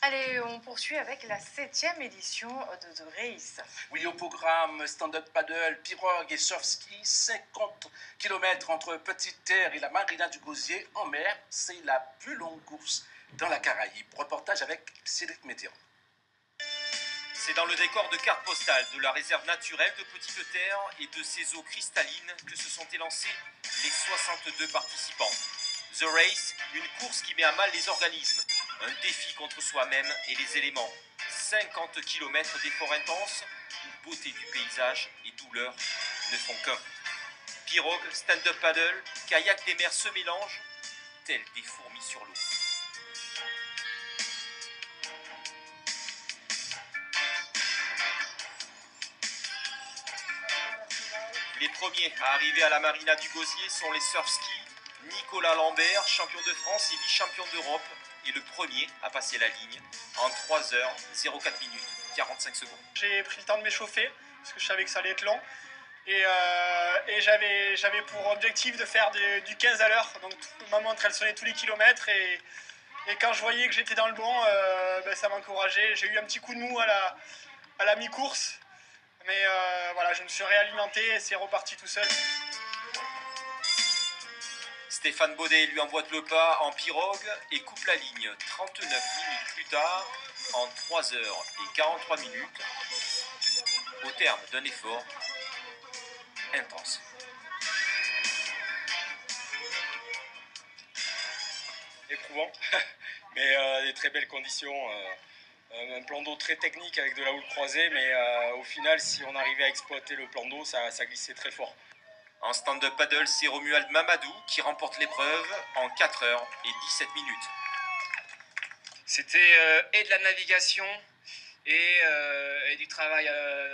Allez, on poursuit avec la 7e édition de The Race. Oui, au programme stand-up paddle, pirogue et surf ski, 50 km entre Petite-Terre et la marina du Gosier en mer. C'est la plus longue course dans la Caraïbe. Reportage avec Cédric Météran. C'est dans le décor de carte postale de la réserve naturelle de Petite-Terre et de ses eaux cristallines que se sont élancés les 62 participants. The Race, une course qui met à mal les organismes, un défi contre soi-même et les éléments. 50 km d'efforts intenses où beauté du paysage et douleur ne font qu'un. Pirogue, stand-up paddle, kayak des mers se mélangent, tels des fourmis sur l'eau. Les premiers à arriver à la marina du Gosier sont les surf ski. Nicolas Lambert, champion de France et vice-champion d'Europe, est le premier à passer la ligne en 3h04 minutes 45 secondes. J'ai pris le temps de m'échauffer parce que je savais que ça allait être long et j'avais pour objectif de faire du 15 à l'heure. Donc ma montre elle sonnait tous les kilomètres et quand je voyais que j'étais dans le bon, ça m'encourageait. J'ai eu un petit coup de mou à la mi-course, mais voilà, je me suis réalimenté et c'est reparti tout seul. Stéphane Baudet lui emboîte le pas en pirogue et coupe la ligne 39 minutes plus tard en 3h43 minutes au terme d'un effort intense. Éprouvant, mais des très belles conditions. Un plan d'eau très technique avec de la houle croisée, mais au final, si on arrivait à exploiter le plan d'eau, ça glissait très fort. En stand-up paddle, c'est Romuald Mamadou qui remporte l'épreuve en 4h17 minutes. C'était et de la navigation et du travail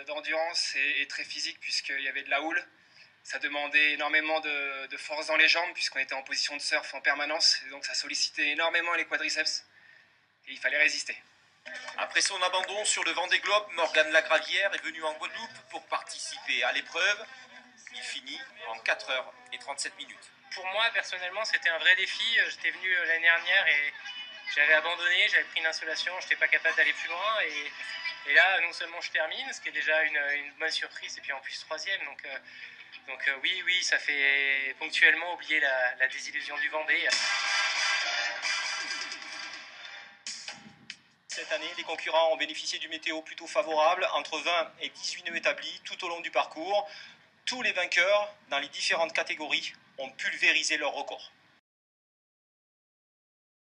d'endurance et très physique puisqu'il y avait de la houle. Ça demandait énormément de force dans les jambes puisqu'on était en position de surf en permanence. Et donc ça sollicitait énormément les quadriceps et il fallait résister. Après son abandon sur le Vendée Globe, Morgane Lagravière est venue en Guadeloupe pour participer à l'épreuve. Il finit en 4h37 minutes. Pour moi, personnellement, c'était un vrai défi. J'étais venu l'année dernière et j'avais abandonné, j'avais pris une insolation, je n'étais pas capable d'aller plus loin. Et là, non seulement je termine, ce qui est déjà une bonne surprise, et puis en plus troisième. Donc oui, ça fait ponctuellement oublier la désillusion du Vendée. Cette année, les concurrents ont bénéficié du météo plutôt favorable, entre 20 et 18 nœuds établis tout au long du parcours. Tous les vainqueurs, dans les différentes catégories, ont pulvérisé leur record.